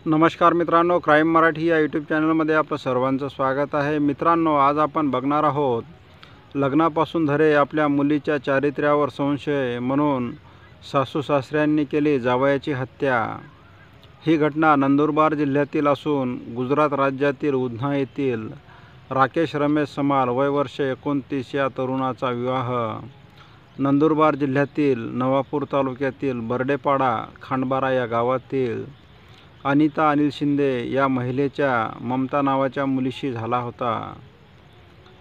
नमस्कार मित्रांनो, क्राईम मराठी या यूट्यूब चॅनलमध्ये आपलं सर्वांचं स्वागत आहे। मित्रांनो, आज आपण बघणार आहोत लग्नापासून धरे आपल्या मुलीच्या चारित्र्यावर संशय म्हणून सासू सासऱ्यांनी केली जावयाची हत्या। ही घटना नंदुरबार जिल्ह्यातील असून गुजरात राज्यातील उधना येथील राकेश रमेश समाल वय वर्ष 29 या तरुणाचा विवाह नंदुरबार जिल्ह्यातील नवापूर तालुक्यातील बर्डेपाडा खांडबारा या गावातील अनिता अनिल शिंदे या महिलेच्या ममता नावाच्या मुलीशी झाला होता।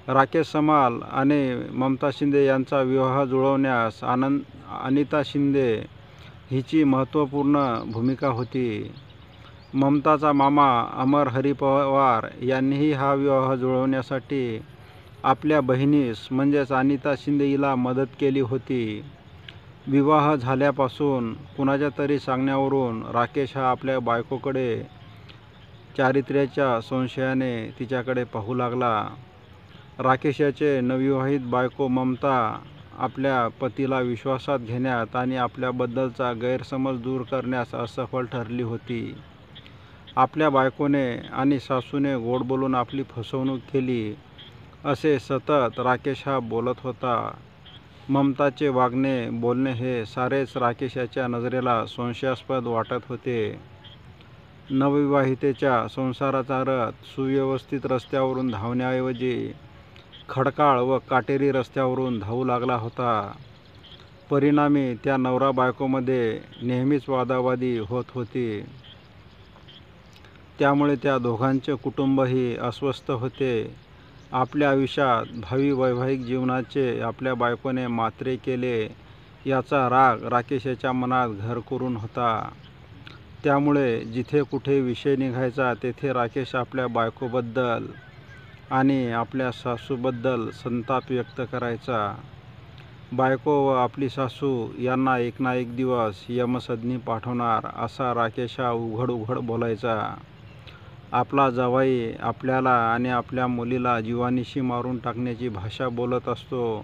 राकेश समाल आणि ममता शिंदे यांचा विवाह जुळवण्यास अनिता शिंदे हिची महत्त्वपूर्ण भूमिका होती। ममताचा मामा अमर हरी पवार यांनीही हा विवाह जुळवण्यासाठी आपल्या बहिणीस म्हणजेच अनिता शिंदे हिला मदत केली होती। विवाह झाल्यापासून कुणाच्या तरी सांगण्यावरून राकेश हा आपल्या बायकोकडे चारित्र्याच्या संशयाने तिच्याकडे पाहू लागला। राकेश याचे नवविवाहित बायको ममता आपल्या पतीला विश्वासात घेण्यात आणि आपल्याबद्दलचा गैरसमज दूर करण्यास असफल ठरली होती। आपल्या बायकोने आणि सासूने गोड बोलून आपली फसवणूक केली असे सतत राकेश हा बोलत होता। ममताचे वागणे बोलणे हे सारेच राकेश याच्या नजरेला संशयास्पद वाटत होते। नवविवाहितेच्या संसाराचा रथ सुव्यवस्थित रस्त्यावरून धावण्याऐवजी खडकाळ व काटेरी रस्त्यावरून धावू लागला होता। परिणामी त्या नवरा बायकोमध्ये नेहमीच वादावादी होत होती। त्यामुळे त्या दोघांचे कुटुंबही अस्वस्थ होते। आपल्या आयुष्यात भावी वैवाहिक जीवनाचे आपल्या बायकोने मात्रे केले याचा राग राकेश याच्या मनात घर करून होता। त्यामुळे जिथे कुठे विषय निघायचा तेथे राकेश आपल्या बायकोबद्दल आणि आपल्या सासूबद्दल संताप व्यक्त करायचा। बायको व आपली सासू यांना एक ना एक दिवस यमसदनी पाठवणार असा राकेश हा उघड बोलायचा। आपला जावई आपल्याला आणि आपल्या मुलीला जीवानिशी मारून टाकण्याची भाषा बोलत असतो।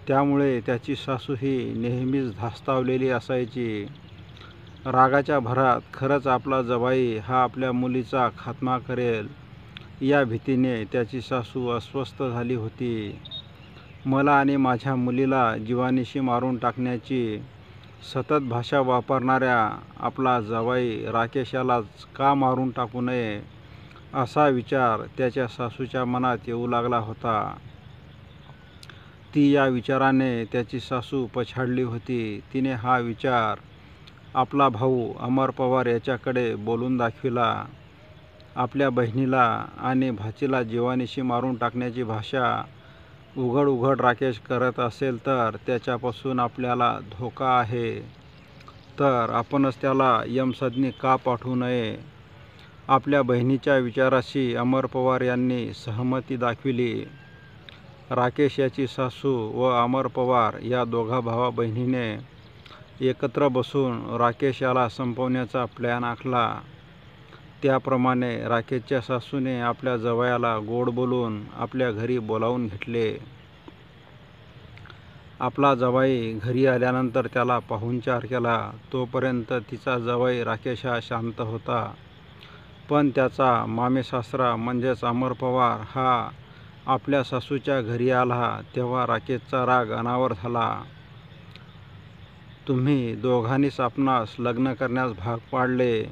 त्यामुळे त्याची सासू ही नेहमीच धास्तावलेली असायची। रागाच्या भरात खरंच आपला जावई हा आपल्या मुलीचा खात्मा करेल या भीतीने त्याची सासू अस्वस्थ झाली होती। मला आणि माझ्या मुलीला जीवानिशी मारून टाकण्याची सतत भाषा वापरणाऱ्या आपला जावई राकेश यालाच का मारून टाकू नये असा विचार त्याच्या सासूच्या मनात येऊ लागला होता। ती या विचाराने त्याची सासू पछाडली होती। तिने हा विचार आपला भाऊ अमर पवार याच्याकडे बोलून दाखविला। आपल्या बहिणीला आणि भाचीला जीवानिशी मारून टाकण्याची भाषा उघड राकेश करत असेल तर त्याच्यापासून आपल्याला धोका आहे, तर आपणच त्याला यमसदनी का पाठवू नये। आपल्या बहिणीच्या विचाराशी अमर पवार यांनी सहमती दाखविली। राकेश याची सासू व अमर पवार या दोघा भावा बहिणीने एकत्र बसून राकेश याला संपवण्याचा प्लॅन आखला। त्याप्रमाणे राकेशच्या सासूने आपल्या जावयाला गोड बोलून आपल्या घरी बोलावून घेतले। आपला जावई घरी आल्यानंतर त्याला पाहुणचार केला। तोपर्यंत तिचा जावई राकेश हा शांत होता, पण त्याचा मामेसासरा म्हणजेच अमर पवार हा आपल्या सासूच्या घरी आला तेव्हा राकेशचा राग अनावर झाला। तुम्ही दोघांनीच आपणास लग्न करण्यास भाग पाडले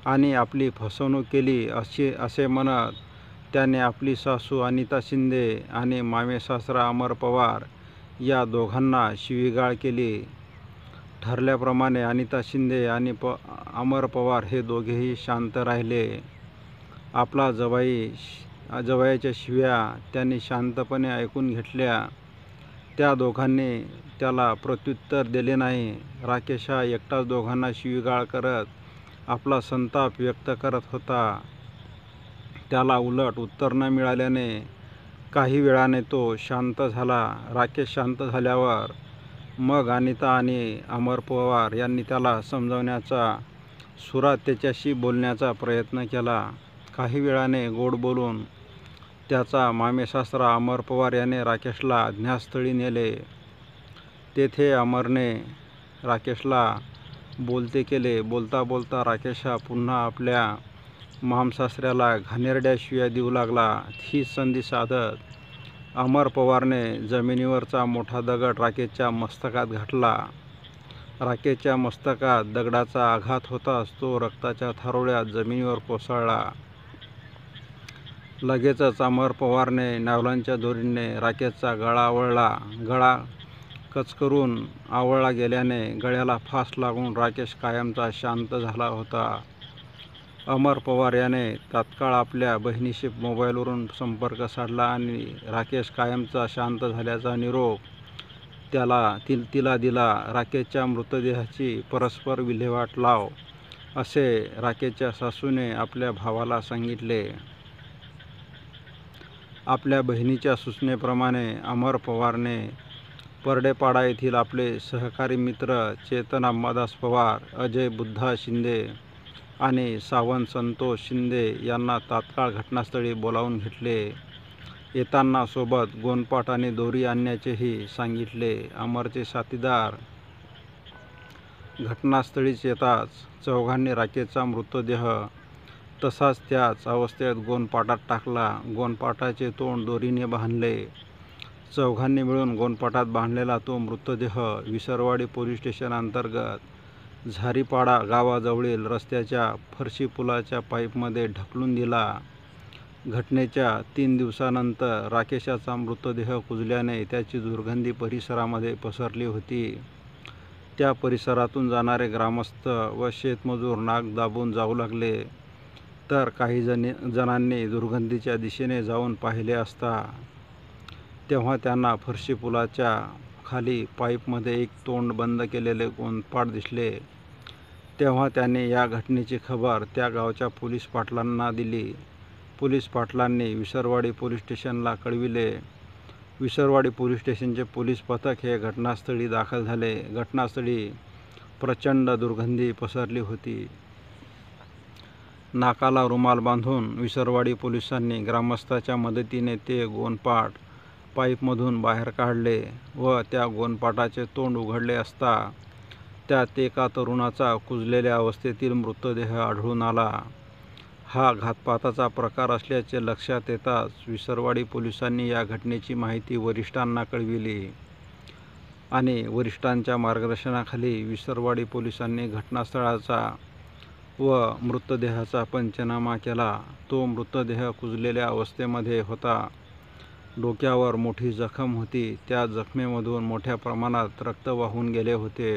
आणि आपली फसवणूक केली असे म्हणत त्याने आपली सासू अनिता शिंदे आणि मामेसासरा अमर पवार या दोघांना शिवीगाळ केली। ठरल्याप्रमाणे अनिता शिंदे आणि अमर पवार हे दोघेही शांत राहिले। आपला जावयाच्या शिव्या त्यांनी शांतपणे ऐकून घेतल्या। त्या दोघांनी त्याला प्रत्युत्तर दिले नाही। राकेश हा एकटाच दोघांना शिवीगाळ करत आपला संताप व्यक्त करत होता। त्याला उलट उत्तर न मिळाल्याने काही वेळाने तो शांत झाला। राकेश शांत झाल्यावर मग अनिता आणि अमर पवार यांनी त्याला समजावण्याचा सुरात त्याच्याशी बोलण्याचा प्रयत्न केला। काही वेळाने गोड बोलून त्याचा मामेसासरा अमर पवार याने राकेशला अज्ञातस्थळी नेले। तेथे अमरने राकेशला बोलते केले. बोलता बोलता राकेश हा पुन्हा आपल्या मामसासऱ्याला घाणेरड्या शिव्या देऊ लागला. ही संधी साधत अमर पवारने जमिनीवरचा मोठा दगड राकेशच्या मस्तकात घातला. राकेशच्या मस्तकात दगडाचा आघात होताच तो रक्ताच्या थारोळ्यात जमिनीवर कोसळला. लगेचच अमर पवारने नायलॉनच्या दोरीने राकेशचा गळा आवळला. गळा कचकरून आवळला गेल्याने गळ्याला फास लागून राकेश कायमचा शांत झाला होता. अमर पवार याने तात्काळ आपल्या बहिणीशी मोबाईलवरून संपर्क साधला आणि राकेश कायमचा शांत झाल्याचा निरोप तिला दिला. राकेशच्या मृतदेहाची परस्पर विल्हेवाट लाव, असे राकेशच्या सासूने आपल्या भावाला सांगितले. आपल्या बहिणीच्या सूचनेप्रमाणे अमर पवारने परडेपाडा येथील आपले सहकारी मित्र चेतन अंबादास पवार, अजय बुद्धा शिंदे आणि सावंत संतोष शिंदे यांना तात्काळ घटनास्थळी बोलावून घेतले. येताना सोबत गोणपाट आणि दोरी आणण्याचेही सांगितले. अमरचे साथीदार घटनास्थळीच येताच चौघांनी राकेशचा मृतदेह तसाच त्याच अवस्थेत गोणपाटात टाकला. गोणपाटाचे तोंड दोरीने बांधले. चौघांनी मिळून गोणपाटात बांधलेला तो मृतदेह विसरवाडी पोलीस स्टेशन अंतर्गत झारीपाडा गावाजवळील रस्त्याच्या फरशी पुलाच्या पाईपमध्ये ढकलून दिला. घटनेच्या 3 दिवसानंतर राकेशाचा मृतदेह कुजल्याने त्याची दुर्गंधी परिसरामध्ये पसरली होती. त्या परिसरातून जाणारे ग्रामस्थ व शेतमजूर नाक दाबून जाऊ लागले. तर काही जणांनी दुर्गंधीच्या दिशेने जाऊन पाहिले असता तेव्हा त्यांना फरशी पुलाच्या खाली पाईपमध्ये एक तोंड बंद केलेले गोणपाट दिसले. तेव्हा त्यांनी या घटनेची खबर त्या गावच्या पोलीस पाटलांना दिली. पोलीस पाटलांनी विसरवाडी पोलीस स्टेशनला कळविले. विसरवाडी पोलीस स्टेशनचे पोलीस पथक हे घटनास्थळी दाखल झाले. घटनास्थळी प्रचंड दुर्गंधी पसरली होती. नाकाला रुमाल बांधून विसरवाडी पोलिसांनी ग्रामस्थाच्या मदतीने ते गोणपाट पाईपमधून बाहेर काढले व त्या गोणपाटाचे तोंड उघडले असता त्यात एका तरुणाचा कुजलेल्या अवस्थेतील मृतदेह आढळून आला. हा घातपाताचा प्रकार असल्याचे लक्षात येताच विसरवाडी पोलिसांनी या घटनेची माहिती वरिष्ठांना कळविली आणि वरिष्ठांच्या मार्गदर्शनाखाली विसरवाडी पोलिसांनी घटनास्थळाचा व मृतदेहाचा पंचनामा केला. तो मृतदेह कुजलेल्या अवस्थेमध्ये होता. डोक्यावर मोठी जखम होती. त्या जखमेमधून मोठ्या प्रमाणात रक्त वाहून गेले होते.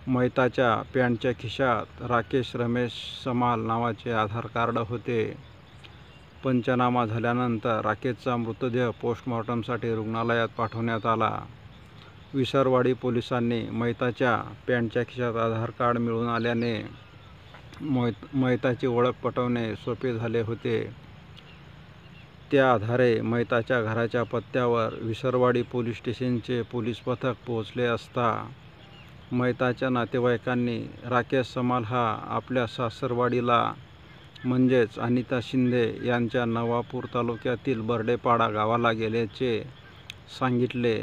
मैताच्या पॅन्टच्या खिशात राकेश रमेश समाल नावाचे आधार कार्ड होते. पंचनामा झाल्यानंतर राकेशचा मृतदेह पोस्टमॉर्टमसाठी रुग्णालयात पाठवण्यात आला. विसरवाडी पोलिसांनी मैताच्या पॅन्टच्या खिशात आधार कार्ड मिळून आल्याने मैताची ओळख पटवणे सोपे झाले होते. त्या आधारे मैताच्या घराच्या पत्त्यावर विसरवाडी पोलीस स्टेशनचे पोलीस पथक पोहोचले असता मैताच्या नातेवाईकांनी राकेश समाल हा आपल्या सासरवाडीला म्हणजेच अनिता शिंदे यांच्या नवापूर तालुक्यातील बर्डेपाडा गावाला गेल्याचे सांगितले.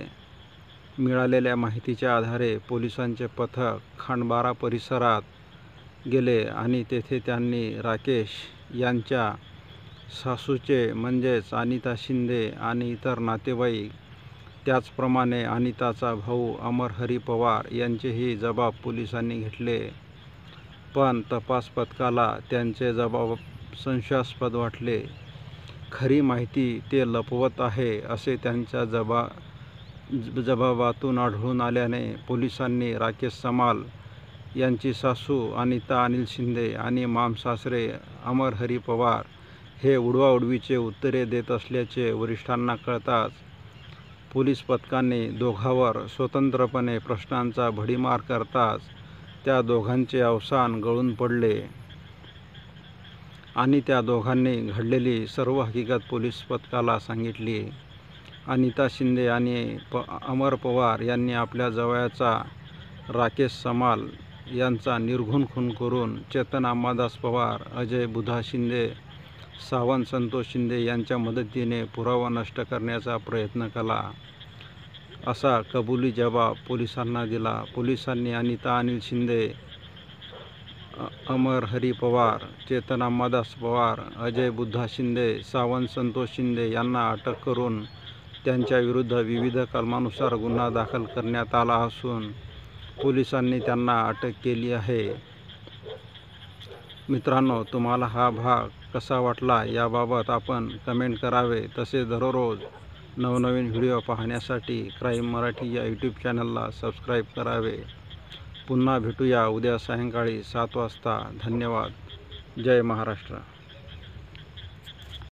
मिळालेल्या माहितीच्या आधारे पोलिसांचे पथक खंडबारा परिसरात गेले आणि तेथे त्यांनी राकेश यांच्या सासूचे म्हणजेच अनिता शिंदे आणि इतर नातेवाईक त्याचप्रमाणे अनिताचा भाऊ अमर हरी पवार यांचेही जबाब पोलिसांनी घेतले. पण तपास पथकाला त्यांचे जबाब संशयास्पद वाटले. खरी माहिती ते लपवत आहे असे त्यांच्या जबाबातून आढळून आल्याने पोलिसांनी राकेश समाल यांची सासू अनिता अनिल शिंदे आणि मामसासरे अमर हरी पवार हे उडवाउडवीचे उत्तरे देत असल्याचे वरिष्ठांना कळताच पोलीस पथकाने दोघांवर स्वतंत्रपणे प्रश्नांचा भडीमार करताच त्या दोघांचे अवसान गळून पडले आणि त्या दोघांनी घडलेली सर्व हकीकत पोलीस पथकाला सांगितली. अनिता शिंदे आणि अमर पवार यांनी आपल्या जावयाचा राकेश समाल यांचा निर्घृण खून करून चेतन अंबादास पवार, अजय बुधा शिंदे, सावंत संतोष शिंदे यांच्या मदतीने पुरावा नष्ट करण्याचा प्रयत्न केला असा कबुली जबाब पोलिसांना दिला. पोलिसांनी अनिता अनिल शिंदे अमर हरी पवार, चेतन अंबादास पवार, अजय बुद्धा शिंदे, सावंत संतोष शिंदे यांना अटक करून त्यांच्या विरुद्ध विविध कलमानुसार गुन्हा दाखल करण्यात आला असून पोलिसांनी त्यांना अटक केली आहे. मित्रांनो, तुम्हाला हा भाग कसा वाटला याबाबत आपण कमेंट करावे. तसेच दररोज नवनवीन व्हिडिओ पाहण्यासाठी क्राईम मराठी या यूट्यूब चॅनलला सबस्क्राईब करावे. पुन्हा भेटूया उद्या सायंकाळी 7 वाजता. धन्यवाद. जय महाराष्ट्र.